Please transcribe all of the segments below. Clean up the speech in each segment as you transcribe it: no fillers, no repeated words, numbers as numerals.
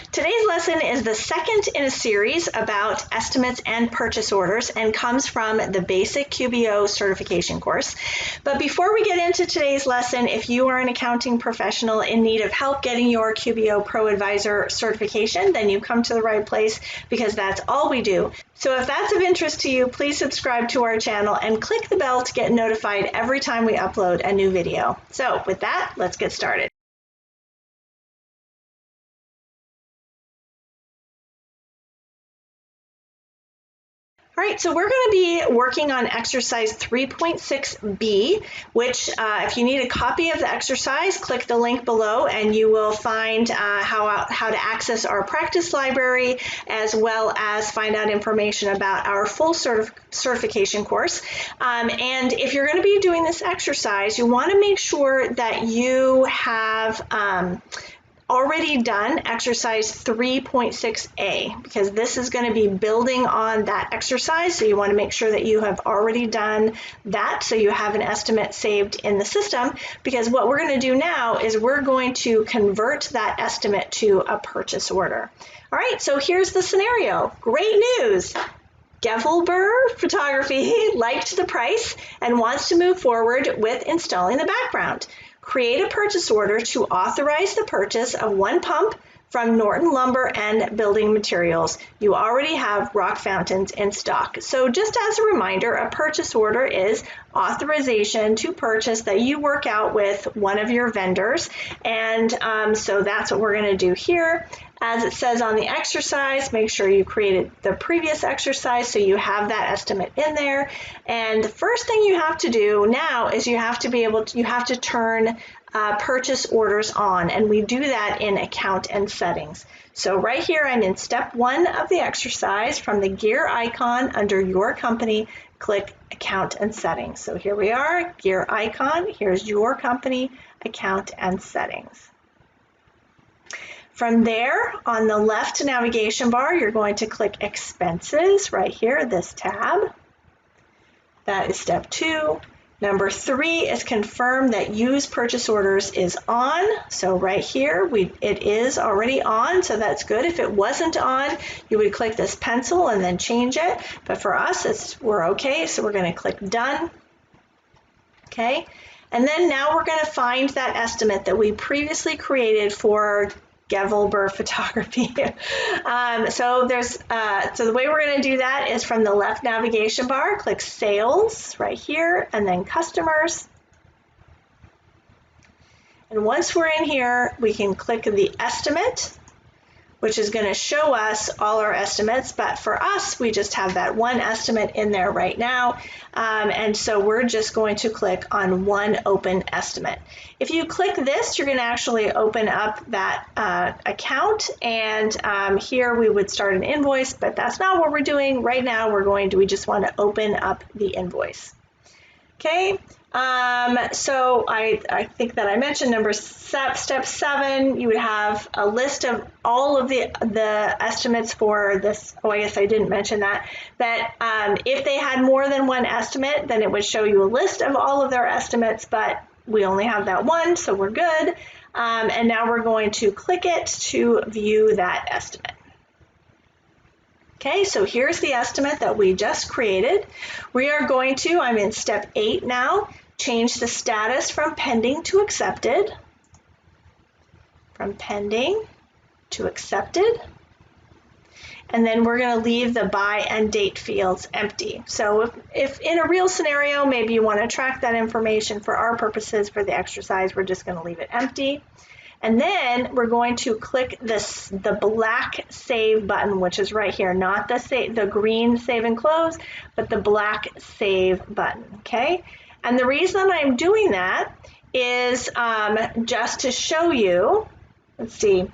Today's lesson is the second in a series about estimates and purchase orders and comes from the basic QBO certification course. But before we get into today's lesson, if you are an accounting professional in need of help getting your QBO ProAdvisor certification, then you've come to the right place because that's all we do. So if that's of interest to you, please subscribe to our channel and click the bell to get notified every time we upload a new video. So with that, let's get started. All right, so we're going to be working on exercise 3.6b, which if you need a copy of the exercise, click the link below and you will find how to access our practice library, as well as find out information about our full certification course. And if you're going to be doing this exercise, you want to make sure that you have already done exercise 3.6a, because this is going to be building on that exercise. So you want to make sure that you have already done that so you have an estimate saved in the system, because what we're going to do now is we're going to convert that estimate to a purchase order. All right, so here's the scenario. Great news. Gevelber Photography liked the price and wants to move forward with installing the background. Create a purchase order to authorize the purchase of one pump from Norton Lumber and Building Materials. You already have rock fountains in stock. So just as a reminder, a purchase order is authorization to purchase that you work out with one of your vendors. And so that's what we're going to do here. As it says on the exercise, make sure you created the previous exercise so you have that estimate in there. And the first thing you have to do now is you have to turn purchase orders on, and we do that in account and settings. So right here I'm in step 1 of the exercise. From the gear icon under your company, click account and settings. So here we are, gear icon, here's your company, account and settings. From there, on the left navigation bar, you're going to click expenses right here, this tab. That is step 2. Number 3 is confirm that use purchase orders is on. So right here, it is already on, so that's good. If it wasn't on, you would click this pencil and then change it. But for us, we're okay, so we're going to click done. Okay, and then now we're going to find that estimate that we previously created for Gevelber Photography. So the way we're going to do that is from the left navigation bar, click Sales right here, and then Customers. And once we're in here, we can click the estimate, which is going to show us all our estimates, but for us, we just have that one estimate in there right now, and so we're just going to click on one open estimate. If you click this, you're going to actually open up that account, and here we would start an invoice, but that's not what we're doing right now. We just want to open up the invoice. Okay, so I think that I mentioned step 7, you would have a list of all of the estimates for this. Oh, I guess I didn't mention that if they had more than one estimate, then it would show you a list of all of their estimates, but we only have that one, so we're good. And now we're going to click it to view that estimate. Okay, so here's the estimate that we just created. We are going to, I'm in step 8 now, change the status from pending to accepted. From pending to accepted. And then we're going to leave the buy and date fields empty. So if in a real scenario, maybe you want to track that information, for our purposes for the exercise, we're just going to leave it empty. And then we're going to click the black save button, which is right here, not the green save and close, but the black save button, okay? And the reason I'm doing that is just to show you, let's see,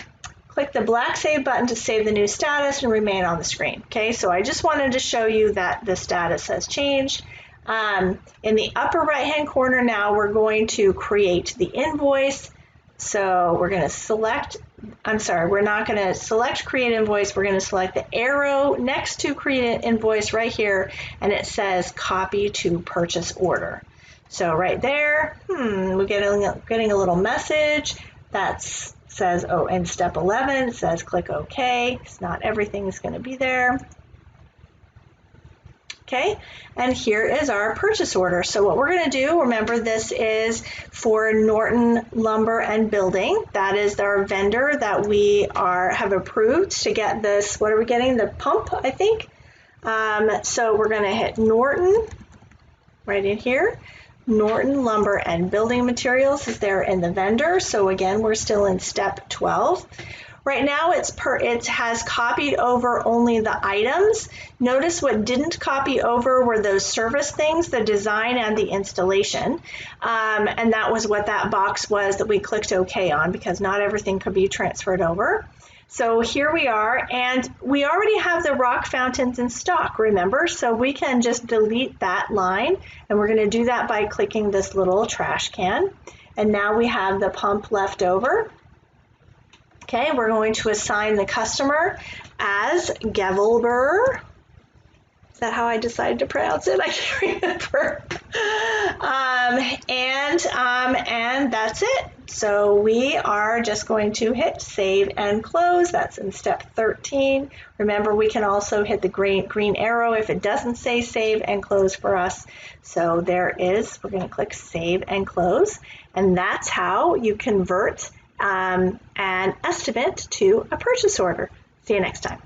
click the black save button to save the new status and remain on the screen, okay? So I just wanted to show you that the status has changed. In the upper right-hand corner now, we're going to create the invoice. So we're going to select, we're not going to select create invoice, we're going to select the arrow next to create invoice right here, and it says copy to purchase order. So right there, we're getting a little message. says, oh, in step 11, it says click OK, because not everything is going to be there. Okay, and here is our purchase order. So what we're going to do, remember this is for Norton Lumber and Building. That is our vendor that we have approved to get this, what are we getting? The pump, I think. So we're going to hit Norton right in here. Norton Lumber and Building Materials is there in the vendor. So again, we're still in step 12. Right now it has copied over only the items. Notice what didn't copy over were those service things, the design and the installation. And that was what that box was that we clicked OK on, because not everything could be transferred over. So here we are, and we already have the rock fountains in stock, remember? So we can just delete that line, and we're going to do that by clicking this little trash can. And now we have the pump left over. Okay, we're going to assign the customer as Gevelber. Is that how I decided to pronounce it? I can't remember. And that's it. So we are just going to hit save and close. That's in step 13. Remember, we can also hit the green arrow if it doesn't say save and close for us. So there is, we're going to click save and close. And that's how you convert an estimate to a purchase order. See you next time.